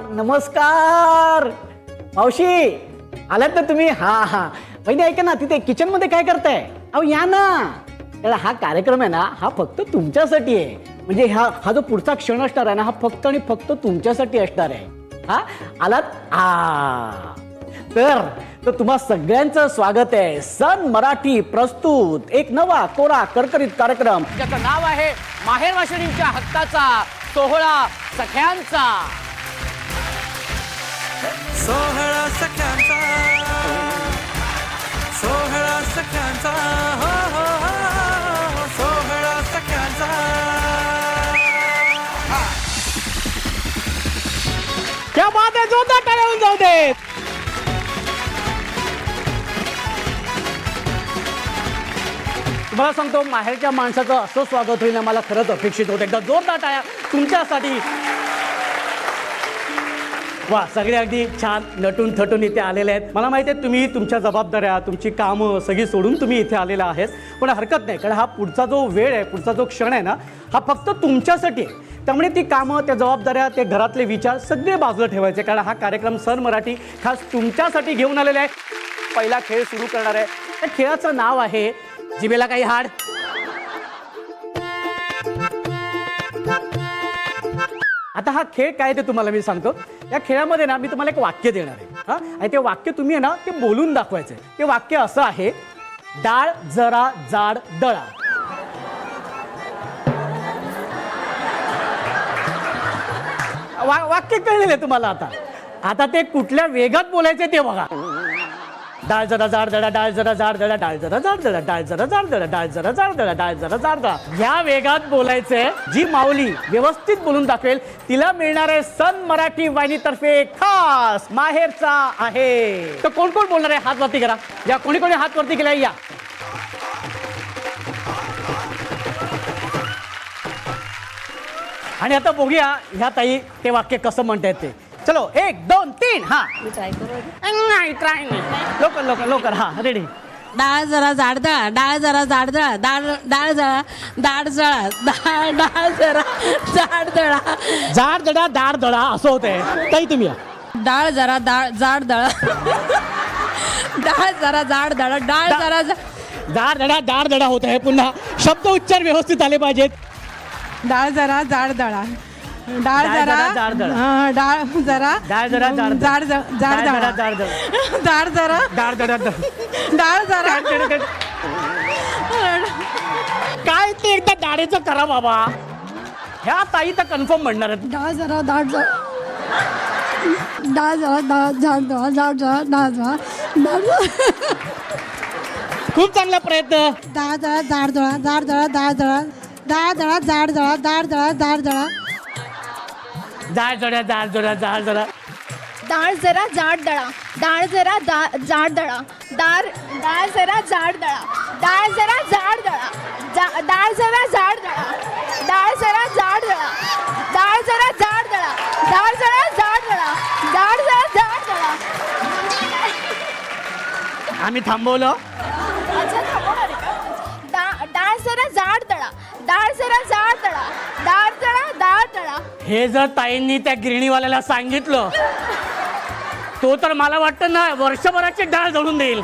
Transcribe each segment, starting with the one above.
नमस्कार मावशी आलात ना तुम्ही? हा वहिनी ऐका ना, तिथे किचन मध्ये काय करताय? अहो या ना. हा कार्यक्रम आहे ना, हा फक्त तुमच्यासाठी आहे. म्हणजे हा जो पुढचा क्षण असणार आहे ना, हा फक्त आणि फक्त तुमच्यासाठी असणार आहे. हा आलात? तर तुम्हा सगळ्यांचं स्वागत आहे. सन मराठी प्रस्तुत एक नवा कोरा करकरीत कार्यक्रम ज्याचं नाव आहे माहेर वाशिणींच्या हक्काचा सोहळा सख्यांचा. सोहळा सख्यांचा, सोहळा सख्यांचा, हो हो हो, सोहळा सख्यांचा. क्या बात आहे, जोरदार टाळ्या होऊन जाऊ दे. तुम्हाला सांगतो, माहेरच्या माणसाचं असं स्वागत होईल ना, मला खरंच अपेक्षित होतं. एकदा जोरदार टाळ्या तुमच्यासाठी. वा, सगळे अगदी छान नटून थटून इथे आलेले आहेत. मला माहिती आहे तुम्ही तुमच्या जबाबदाऱ्या, तुमची कामं सगळी सोडून तुम्ही इथे आलेला आहेत. पण हरकत नाही, कारण हा पुढचा जो वेळ आहे, पुढचा जो क्षण आहे ना, हा फक्त तुमच्यासाठी आहे. त्यामुळे ती कामं, त्या जबाबदाऱ्या, ते घरातले विचार सगळे बाजूला ठेवायचे, कारण हा कार्यक्रम सन मराठी खास तुमच्यासाठी घेऊन आलेला आहे. पहिला खेळ सुरू करणार आहे. त्या खेळाचं नाव आहे जिभेला काही हाड. आता हा खेळ काय ते तुम्हाला मी सांगतो. या खेळामध्ये ना मी तुम्हाला एक वाक्य देणार आहे. हा, आणि ते वाक्य तुम्ही आहे ना ते बोलून दाखवायचं. ते वाक्य असं आहे, डाळ जरा जाड दळा. वाक्य कळलेलं आहे तुम्हाला. आता ते कुठल्या वेगात बोलायचे ते बघा. डाळ जरा जाड दळा, डाळ जरा जाड दळा, डाळ जरा जाड दळा, डाळ जरा जाड दळा, डाळ जरा जाड दळा, डाळ जरा जाड दळा. या वेगात बोलायचंय. जी माऊली व्यवस्थित बोलून दाखवेल तिला मिळणार आहे सन मराठी वाहिनीतर्फे खास माहेरचा आहे. तर कोण कोण बोलणार आहे हात वरती करा. या कोणी कोणी हात वरती केलाय या. आणि आता बघूया ह्या ताई ते वाक्य कसं म्हणतायत ते. चलो 1 2 3. हा नाही, ट्राय नाही. लवकर हा रेडी. डाळ जरा जाड दळा, डाळ जरा जाड दळा, डाळ जरा दाड जळा, डाळ जरा जाड दळा, जाड दडा दाड दडा असं होतंय. ताई तुम्ही या. डाळ जरा जाड दळा, डाळ जरा जाड दळा, डाळ जरा जाड दडा दाड दडा होत आहे. पुन्हा शब्द उच्चार व्यवस्थित आले पाहिजेत. डाळ जरा जाड दळा, डाळ जरा जाड दळा, डाळ जरा डाळ जरा जाड जाड जाड दळा, जाड दडा, डाळ जरा डाळ दडा डाळ जरा काय ते एकदा डाळेचं करा बाबा. ह्या ताई तर कन्फर्म म्हणणार आहेत. डाळ जरा जाड दळा, डाळ जरा जाड दळा, जाड जरा डाळ जरा खूप चांगला प्रयत्न. डाळ जरा जाड दळा, जाड दळा, डाळ जरा डाळ जरा जाड दळा, डाळ जरा जाड दळा, जाड जडा जाड जडा जाड जडा. डाळ जरा जाड दळा, डाळ जरा जाड दळा, डाळ जरा जाड दळा, डाळ जरा जाड दळा, डाळ जरा जाड दळा, डाळ जरा जाड दळा, डाळ जरा जाड दळा, डाळ जरा जाड दळा, डाळ जरा जाड दळा. आम्ही थांबवलं. अच्छा, थांबवणार आहे का? डाळ जरा जाड दळा, डाळ जरा जाड दळा, डाळ दळा. हे जर ताईंनी त्या गिरणीवाल्याला सांगितलं तो तर मला वाटतं ना वर्षभराची डाळ जळून देईल.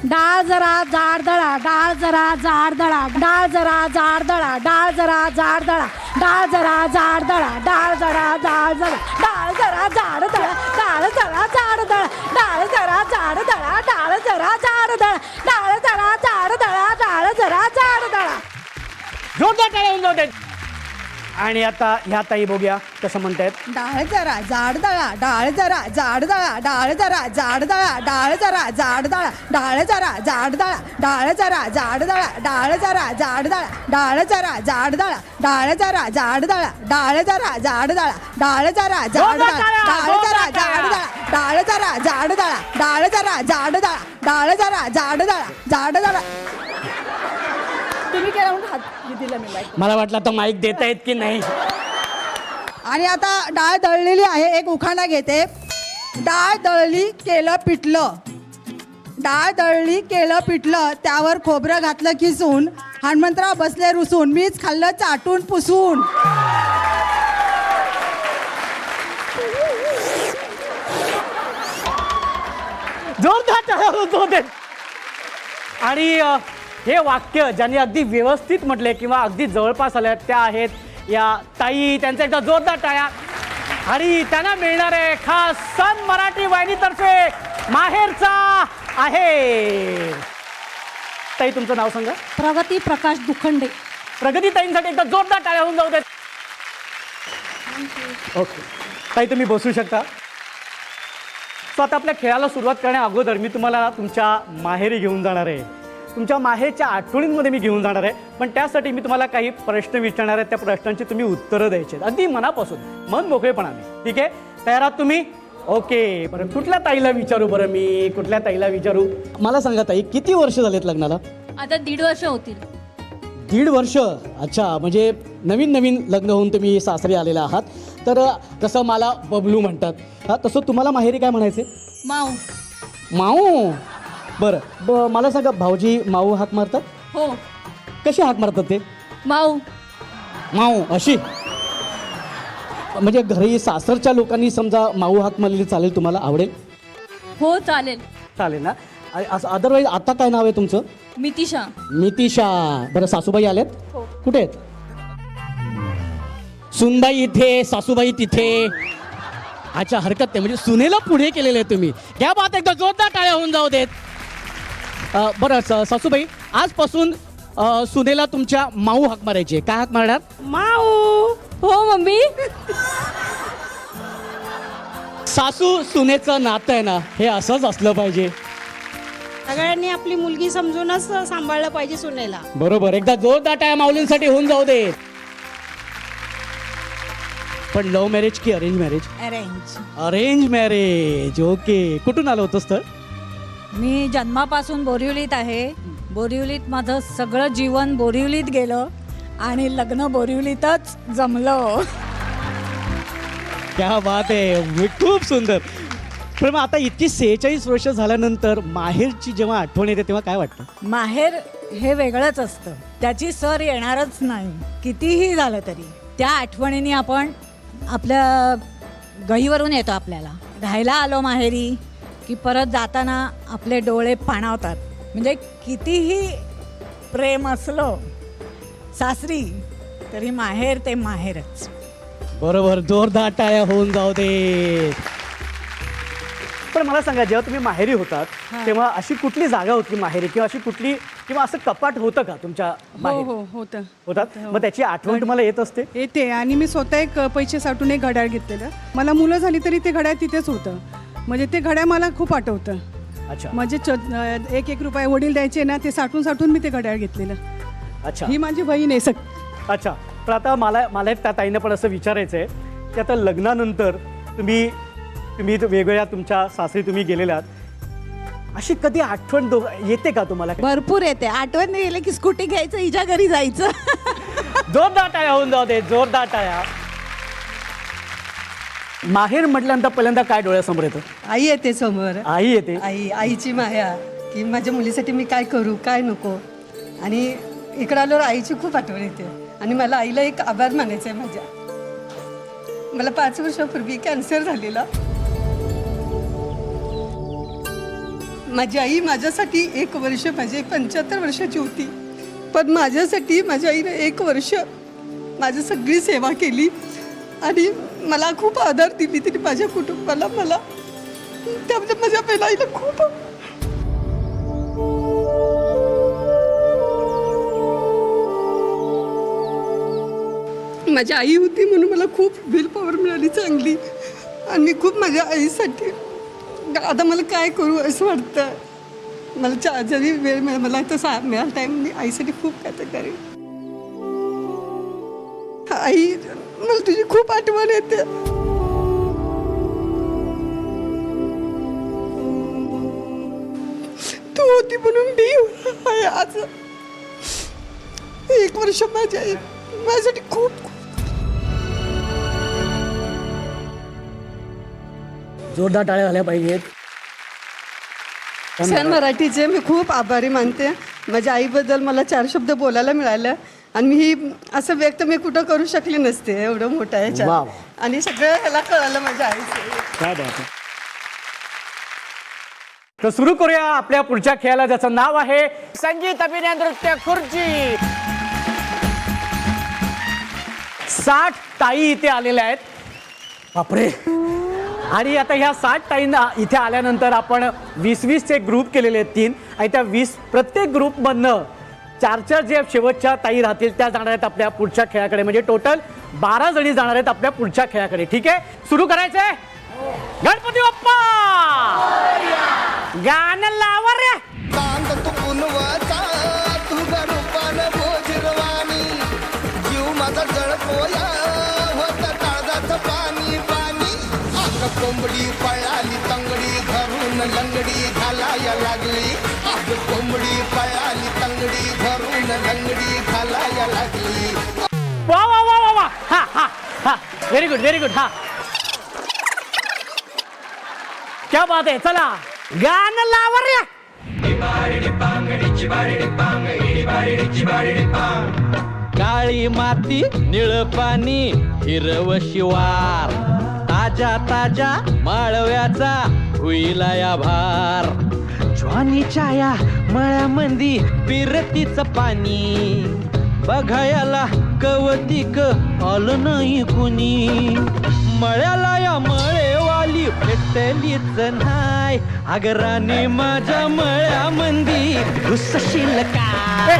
डाळ जरा जाड दळा, डाळ जरा जाड दळा, डाळ जरा जाड दळा, डाळ जरा जाड दळा, डाळ जरा जाड दळा, डाळ जरा जाड दळा, डाळ जरा जाड दळा, डाळ जरा जाड दळा, डाळ जरा जाड दळा, डाळ जरा जाड दळा, डाळ जरा जाड दळा, डाळ जरा जाड दळा. जोरदार टाळ्या होऊन जाऊ दे. आणि आता ह्या ताई बघूया कसं म्हणतायत. डाळ जरा जाड दळा, डाळ जरा जाड दळा, डाळ जरा जाड दळा, डाळ जरा जाड दळा, डाळ जरा जाड दळा, डाळ जरा जाड दळा, डाळ जरा जाड दळा, डाळ जरा जाड दळा, डाळ जरा जाड दळा, डाळ जरा जाड दळा, डाळ जरा जाड दळा, डाळ जरा जाड दळा, डाळ जरा जाड दळा, डाळ जरा जाड दळा, डाळ जरा जाड दळा, जाड दळा. तुम्ही केला म्हणून हात दिला मी बाईक. मला वाटलं आता माईक देता येत की नाही. आणि आता डाळ दळलेली आहे. एक उखाणा घेते. डाळ दळली केलं पिठलं, डाळ दळली केलं पिठलं, त्यावर खोबरं घातलं किसून, हनुमंतराव बसले रुसून, मीच खाल्लं चाटून पुसून. जोरदार टाळ्या होते. आणि हे वाक्य ज्यांनी अगदी व्यवस्थित म्हटले किंवा अगदी जवळपास आल्या त्या आहेत या ताई. त्यांचा एकदा जोरदार टाळ्या. आणि त्यांना मिळणार आहे खास सन मराठी वाहिनीतर्फे माहेरचा आहे. ताई तुमचं नाव सांगा. प्रगती प्रकाश दुखंडे. प्रगती ताईंसाठी एकदा जोरदार टाळ्या होऊन जाऊ देत. ओके ताई तुम्ही बसू शकता. सो आता आपल्या खेळाला सुरुवात करण्या अगोदर मी तुम्हाला तुमच्या माहेरी घेऊन जाणार आहे. तुमच्या माहेरच्या आठवणींमध्ये मी घेऊन जाणार आहे. पण त्यासाठी मी तुम्हाला काही प्रश्न विचारणार आहे. त्या प्रश्नांची तुम्ही उत्तरं द्यायची आहेत अगदी मनापासून, मन मोकळेपणाने. ठीक आहे, तयार आहात तुम्ही? ओके. बरं कुठल्या ताईला विचारू? बरं मी कुठल्या ताईला विचारू? मला सांगा ताई, किती वर्ष झालेत लग्नाला? आता 1.5 वर्ष होतील. 1.5 वर्ष. अच्छा, म्हणजे नवीन नवीन लग्न होऊन तुम्ही सासरी आलेला आहात. तर जसं मला बबलू म्हणतात, हां तसं तुम्हाला माहेरी काय म्हणायचे? माऊ. माऊ. बरं मला सांगा, भाऊजी माऊ हाक मारतात? हो. कशी हाक मारतात ते? माऊ. माऊ अशी? म्हणजे घरी सासरच्या लोकांनी समजा माऊ हाक मारलेली चालेल, तुम्हाला आवडेल? हो चालेल. चालेल ना. असं अदरवाईज आता काय नाव आहे तुमचं? मितिशा. मितिशा. बरं सासूबाई आल्यात? हो. कुठे आहेत? सुनबाई इथे, सासूबाई तिथे. अच्छा, हरकत नाही. म्हणजे सुनेला पुढे केलेलं आहे तुम्ही. क्या बात, एकदा जोरदार टाळ्या होऊन जाऊ देत. बरं सासूबाई, आजपासून सुनेला तुमच्या माऊ हाक मारायची आहे. काय हाक मारणार? माऊ. हो मम्मी. सासू सुनेचं नातं आहे ना, हे असंच असलं पाहिजे. सगळ्यांनी आपली मुलगी समजूनच सांभाळलं पाहिजे सुनेला. बरोबर. एकदा जोरदार टाळ्या माऊलींसाठी होऊन जाऊ दे. पण लव्ह मॅरेज की arrange marriage? Arrange. Arrange marriage. Okay. कुठून आलं होतंस तर? मी जन्मापासून बोरिवलीत आहे. बोरिवलीत माझं सगळं जीवन बोरिवलीत गेलं आणि लग्न बोरिवलीतच जमलं. क्या बात आहे, खूप सुंदर. पण मग आता इतकी 46 वर्ष झाल्यानंतर माहेरची जेव्हा आठवण येते तेव्हा काय वाटतं? माहेर हे वेगळंच असतं, त्याची सर येणारच नाही कितीही झालं तरी. त्या आठवणीने आपण आपल्या गहीवरून येतो. आपल्याला राहायला आलो माहेरी की परत जाताना आपले डोळे पाणावतात. म्हणजे कितीही प्रेम असलं सासरी तरी माहेर ते माहेरच. बरोबर. जोरदार टाळ्या होऊन जाऊ दे. पण मला सांगा, जेव्हा तुम्ही माहेरी होतात तेव्हा अशी कुठली जागा होती माहेरी, किंवा अशी कुठली, किंवा असं कपाट होतं का तुमच्या माहेरी? हो होतं. होतात. मग त्याची आठवण तुम्हाला येत असते? येते. आणि मी स्वतः एक पैसे साठून एक घड्याळ घेतलेलं. मला मुलं झाली तरी ते घड्याळ तिथेच होतं. म्हणजे ते घड्याळ मला खूप आठवतं. अच्छा. म्हणजे 1-1 रुपये वडील द्यायचे ना, ते साठून मी ते घड्याळ घेतलेलं. अच्छा. ही माझी बहीण आहे अच्छा. पण आता मला त्या ताईनं पण असं विचारायचं आहे की आता लग्नानंतर तुम्ही वेगवेगळ्या तुमच्या सासरी तुम्ही गेलेलात, अशी कधी आठवण येते का तुम्हाला? भरपूर येते. आठवण नाही गेले की स्कूटी घ्यायचं, हिच्या घरी जायचं. जोरदार टाळ्या होऊन जाऊ दे. जोरदार टाळ्या. माहेर म्हटल्यानंतर पहिल्यांदा काय डोळ्यासमोर येतं? आई येते समोर. आई येते. आईची माया की माझ्या मुलीसाठी मी काय करू काय नको. आणि इकडं आल्यावर आईची खूप आठवण येते. आणि मला आईला एक आभार मानायचा आहे माझ्या. मला 5 वर्षापूर्वी कॅन्सर झालेला. माझी आई माझ्यासाठी 1 वर्ष, माझी 75 वर्षाची होती, पण माझ्यासाठी माझ्या आईने 1 वर्ष माझी सगळी सेवा केली आणि मला खूप आधार दिली तिने माझ्या कुटुंबाला. मला त्यामुळे माझ्या पहिल्या आईला खूप. माझी आई होती म्हणून मला खूप विल पॉवर मिळाली चांगली. आणि खूप माझ्या आईसाठी आता मला काय करू असं वाटतं. मला जरी वेळ मला तसा मिळाला टाईम, मी आईसाठी खूप काय तर करेन. आई, मला तुझी खूप आठवण येते. तू होती म्हणून मी आहे आज. 1 वर्ष माझ्या आई माझ्यासाठी खूप. जोरदार टाळ्या झाल्या पाहिजेत. सन मराठीचे मी खूप आभारी मानते. माझ्या आईबद्दल मला 4 शब्द बोलायला मिळालं आणि मी असं व्यक्त मी कुठं करू शकले नसते एवढं मोठं वा याच्यात वा. आणि सगळं ह्याला कळालं माझ्या आईचं. काय बात आहे. तर सुरू करूया आपल्या पुढच्या खेळाला, ज्याचं नाव आहे संगीत अभिनय नृत्य खुर्ची. 60 ताई इथे आलेल्या आहेत. बापरे. आणि आता ह्या 60 ताईंना इथे आल्यानंतर आपण 20-20 चे ग्रुप केलेले आहेत 3, आणि त्या 20 प्रत्येक ग्रुपमधनं 4 जे शेवटच्या ताई राहतील त्या जाणार आहेत आपल्या पुढच्या खेळाकडे. म्हणजे टोटल 12 जणी जाणार आहेत आपल्या पुढच्या खेळाकडे. ठीक आहे, सुरू करायचंय. गणपती बाप्पा गाणं लावा रे. चांद तुकून वाचा तुझा रूपान भोजरवाणी जीव माझा जळपोया होत काळजाचं पाणी पाणी आग कोंबडी पळाली तंगडी धरून लंगडी घालाया लागली आग कोंबडी पळाली तंगडी धरून लंगडी घालाया लागली. वा वा वा वा वा. हा हा हा, व्हेरी गुड व्हेरी गुड. हा, क्या बात आहे. चला गाणं लावा रे. काळी माती निळ पाणी हिरव शिवार ताजा ताजा माळव्याचा हुईला या भार ज्वानीच्या या मळ्यामंदी पिरतीच पाणी बघायला कवतिक आलं नाही कुणी मळ्याला या मळेवाली भेटलीच नाय आगराने माझ्या मळ्यामंदी घुसशील काय.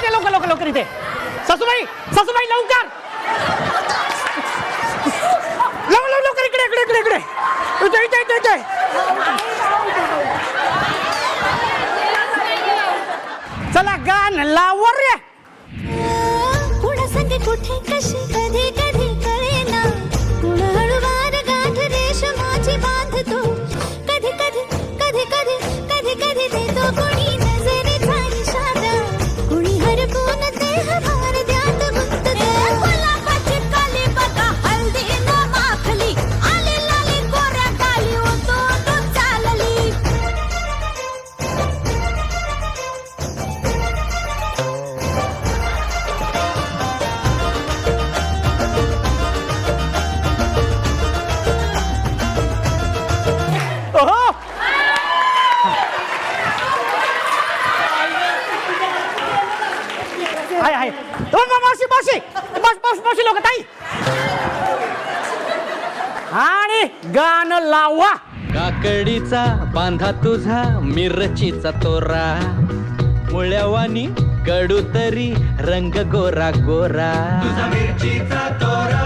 ते लवकर लवकर लवकर इथे. सासूबाई सासूबाई लवकर लवकर लवकर इकडे इकडे इकडे इकडे इथे इथे इथे इथे. चला गाणं लावा रे. कुणासंग कुठे कशी कधी कधी कळेना कुण हळूवार गाठ रेशमाची बांधतो कधी कधी कधी कधी कधी कधी देतो कुणी नजरेचा इशारा कुणी हरकून देह भार द्यात गुंततो गुलाबाची काली बघा हल्दी न माखली आली लाली गोऱ्या काली होतो तो चालली. ओहो. आहे आहे. मावशी मावशी मावशी मावशी लोक ताई. आणि गाणं लावा. काकडीचा बांधा तुझा मिरचीचा तोरा मुळ्यावानी कडू तरी रंग गोरा गोरा तुझा मिरचीचा तोरा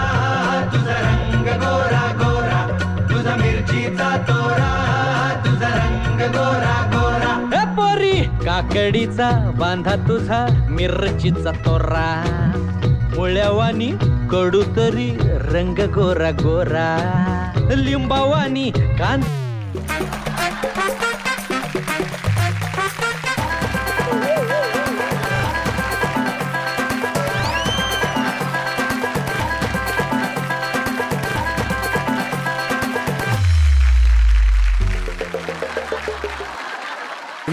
तुझा रंग गोरा गोरा तुझा मिरचीचा तोरा तुझा रंग गोरा गोरा. ए पोरी काकडीचा बांधा तुझा मिरचीचा तोरा मुळ्यावानी कडू तरी रंग गोरा गोरा लिंबावानी कान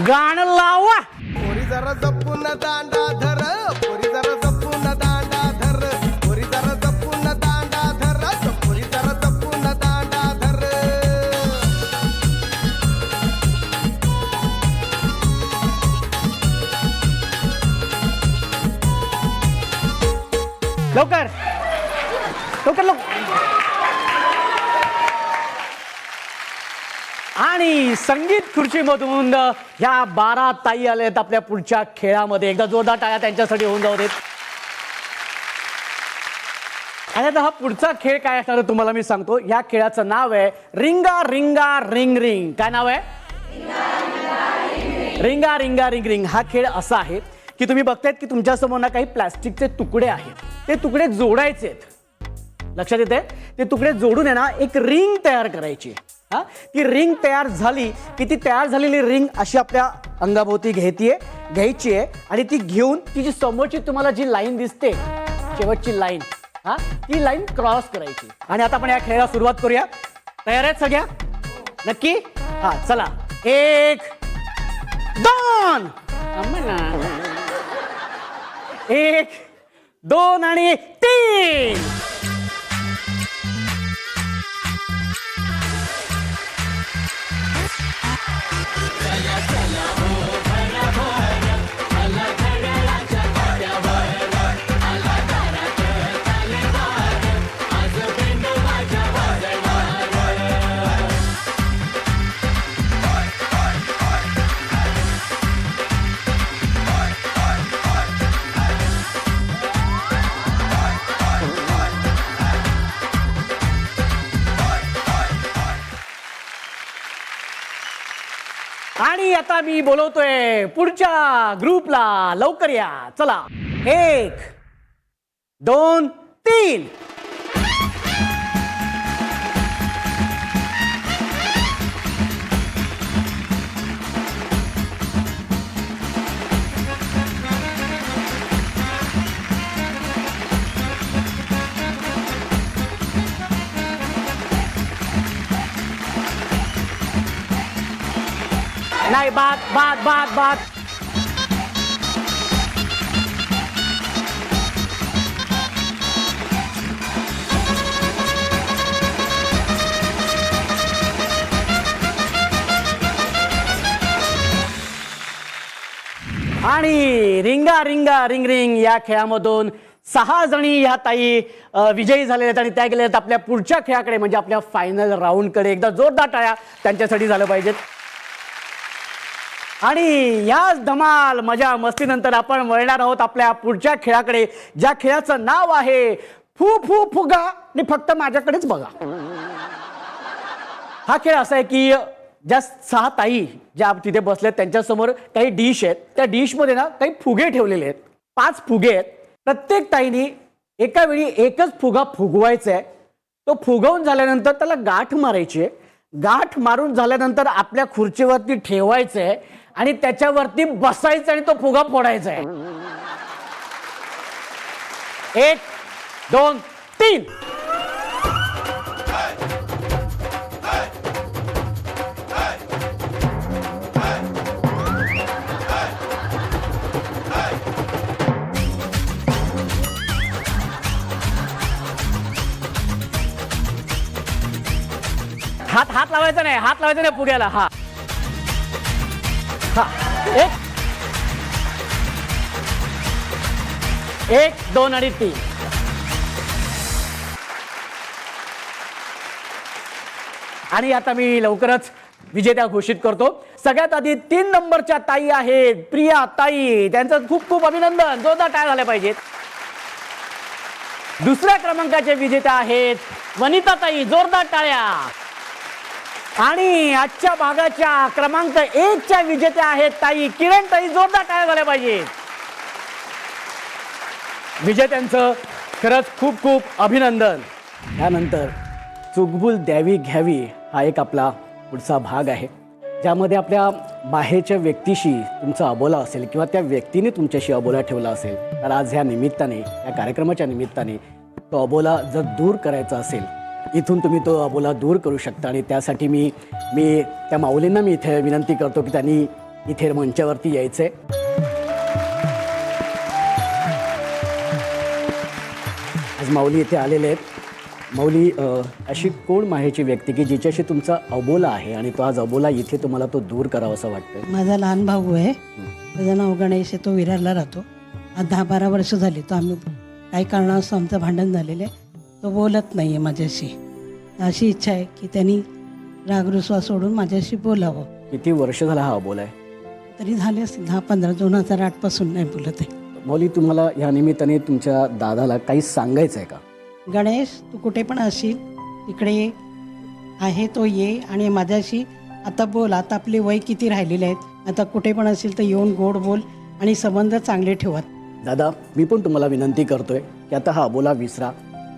गाणं लावा. पोरी जरा जपून दांडा धर पोरी जरा जपून दांडा धर पोरी जरा जपून दांडा धर पोरी जरा जपून दांडा धर. लवकर लवकर लवकर. आणि संगीत खुर्चीमधून ह्या 12 ताई आल्या आहेत आपल्या पुढच्या खेळामध्ये. एकदा जोरदार टाळ्या त्यांच्यासाठी होऊन जाऊ देत. आणि आता हा पुढचा खेळ काय असणार आहे तुम्हाला मी सांगतो. या खेळाचं नाव आहे रिंगा रिंगा रिंग रिंग. काय नाव आहे? रिंगा रिंगा रिंग रिंग. हा खेळ असा आहे की तुम्ही बघतायत की तुमच्यासमोर ना काही प्लास्टिकचे तुकडे आहेत. ते तुकडे जोडायचे आहेत. लक्षात येते? ते तुकडे जोडून आहे ना एक रिंग तयार करायची. हा, ती रिंग तयार झाली की ती तयार झालेली रिंग अशी आपल्या अंगाभोवती घ्यायची आहे आणि ती घेऊन तिची समोरची तुम्हाला जी लाईन दिसते शेवटची लाईन, हा, ती लाईन क्रॉस करायची. आणि आता आपण या खेळाला सुरुवात करूया. तयार आहेत सगळ्या? नक्की? हा चला 1 2 1 2 आणि 3. आणि आता मी बोलवतोय पुढच्या ग्रुपला. लवकर या चला 1 2 3. नाही बाद बाद बाद बाद. आणि रिंगा रिंगा रिंग रिंग या खेळामधून 6 जणी ह्या ताई विजयी झालेल्या आहेत आणि त्या गेल्या आहेत आपल्या पुढच्या खेळाकडे म्हणजे आपल्या फायनल राऊंडकडे. एकदा जोरदार टाळ्या त्यांच्यासाठी झालं पाहिजेत. आणि याच धमाल मजा मस्तीनंतर आपण वळणार आहोत आपल्या पुढच्या खेळाकडे, ज्या खेळाचं नाव आहे फू फू फुगा आणि फक्त माझ्याकडेच बघा. हा खेळ असा आहे की ज्या 6 ताई ज्या तिथे बसल्यात त्यांच्यासमोर काही डिश आहेत. त्या डिशमध्ये ना काही फुगे ठेवलेले आहेत. 5 फुगे आहेत. प्रत्येक ताईने एका वेळी एकच फुगा फुगवायचा आहे. तो फुगवून झाल्यानंतर त्याला गाठ मारायची आहे. गाठ मारून झाल्यानंतर आपल्या खुर्चीवरती ठेवायचं आहे आणि त्याच्यावरती बसायचं आणि तो फुगा फोडायचा आहे. 1 2 3. हात लावायचा नाही, हात लावायचा नाही फुग्याला. हा 1 2 आणि 3. आणि आता मी लवकरच विजेत्या घोषित करतो. सगळ्यात आधी 3 नंबरच्या ताई आहेत प्रिया ताई. त्यांचं खूप खूप अभिनंदन. जोरदार टाळ्या झाल्या पाहिजेत. दुसऱ्या क्रमांकाचे विजेत्या आहेत वनिता ताई. जोरदार टाळ्या. आणि आजच्या भागाच्या क्रमांक 1च्या विजेत्या आहेत ताई किरण ताई. जोरदार टाळ्या झाल्या पाहिजेत. विजेत्यांचं खरंच खूप खूप अभिनंदन. त्यानंतर चुकबुल द्यावी घ्यावी हा एक आपला पुढचा भाग आहे, ज्यामध्ये आपल्या बाहेरच्या व्यक्तीशी तुमचा अबोला असेल किंवा त्या व्यक्तीने तुमच्याशी अबोला ठेवला असेल तर आज ह्या निमित्ताने, या कार्यक्रमाच्या निमित्ताने तो अबोला जर दूर करायचा असेल, इथून तुम्ही तो अबोला दूर करू शकता. आणि त्यासाठी मी त्या माऊलींना मी इथे विनंती करतो की त्यांनी इथे मंचावरती यायचंय. आज माऊली इथे आलेले आहेत. माऊली, अशी कोण माहेरची व्यक्ती की जिच्याशी तुमचा अबोला आहे आणि तो आज अबोला इथे तुम्हाला तो दूर करावा असं वाटतं? माझा लहान भाऊ आहे, त्याचं नाव गणेश आहे. तो विरारला राहतो. आज 10-12 वर्ष झाली. तो आम्ही काही कारणास्तव आमचं भांडण झालेलं आहे. तो बोलत नाही आहे माझ्याशी. अशी इच्छा आहे की त्यांनी रागरुसवा सोडून माझ्याशी बोलावं. किती वर्ष झाला हा अबोला आहे? तरी झाले असतील 10-15. 2008 पासून नाही बोलत आहे. माऊली, तुम्हाला ह्या निमित्ताने तुमच्या दादाला काही सांगायचं आहे का? गणेश, तू कुठे पण असशील तिकडे आहे तो ये आणि माझ्याशी आता बोल. आता आपले वय किती राहिलेले आहेत. आता कुठे पण असेल तर येऊन गोड बोल आणि संबंध चांगले ठेवत. दादा, मी पण तुम्हाला विनंती करतोय की आता हा अबोला विसरा.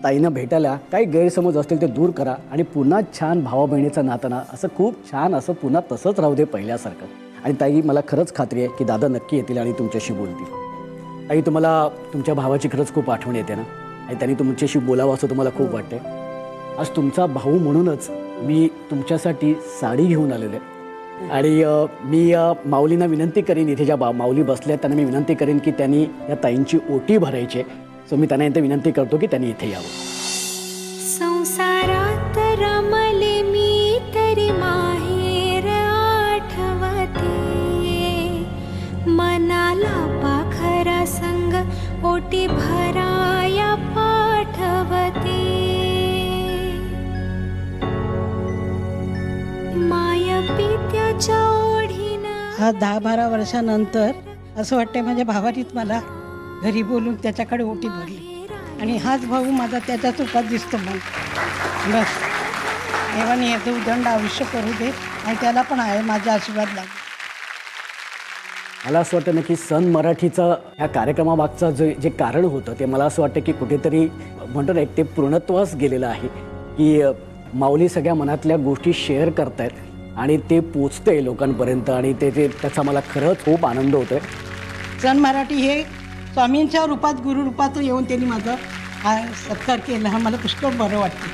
ताईनं भेटायला काही गैरसमज असतील ते दूर करा आणि पुन्हा छान भावा बहिणीचं नातं ना असं खूप छान असं पुन्हा तसंच राहू दे पहिल्यासारखं. आणि ताई, मला खरंच खात्री आहे की दादा नक्की येतील आणि तुमच्याशी बोलतील. ताई, तुम्हाला तुमच्या भावाची खरंच खूप आठवण येते ना, आणि त्यांनी तुमच्याशी बोलावं असं तुम्हाला खूप वाटतंय. आज तुमचा भाऊ म्हणूनच मी तुमच्यासाठी साडी घेऊन आलेलो आहे आणि मी माऊलींना विनंती करीन, इथे ज्या माऊली बसल्या त्यांना मी विनंती करीन की त्यांनी या ताईंची ओटी भरायची आहे. सो मी त्यांना इथे विनंती करतो की त्यांनी इथे यावं. संसारात रमले मी तरी माहेर आठवते, मनाला पाखरा संग ओटी भराया पाठवते. माय पित्याच्या ओढीनं हा 10-12 वर्षानंतर असं वाटतंय माझ्या भावानीच मला घरी बोलून त्याच्याकडे ओटी भरली आणि हाच भाऊ माझा त्याच्याच रूपात दिसतो मला. बस देवाने याचं उदंड आयुष्य करू दे आणि त्याला पण आहे माझा आशीर्वाद लागेल. मला असं वाटतं ना की सन मराठीचा ह्या कार्यक्रमामागचं जे कारण होतं ते मला असं वाटतं की कुठेतरी म्हणतो ना एक ते पूर्णत्वास गेलेलं आहे की माऊली सगळ्या मनातल्या गोष्टी शेअर करतायत आणि ते पोचतंय लोकांपर्यंत आणि ते त्याचा मला खरंच खूप आनंद होतोय. सन मराठी हे स्वामींच्या रूपात गुरु रूपात येऊन त्यांनी माझा हा सत्कार केला, हा मला पुष्कळ बरं वाटतं.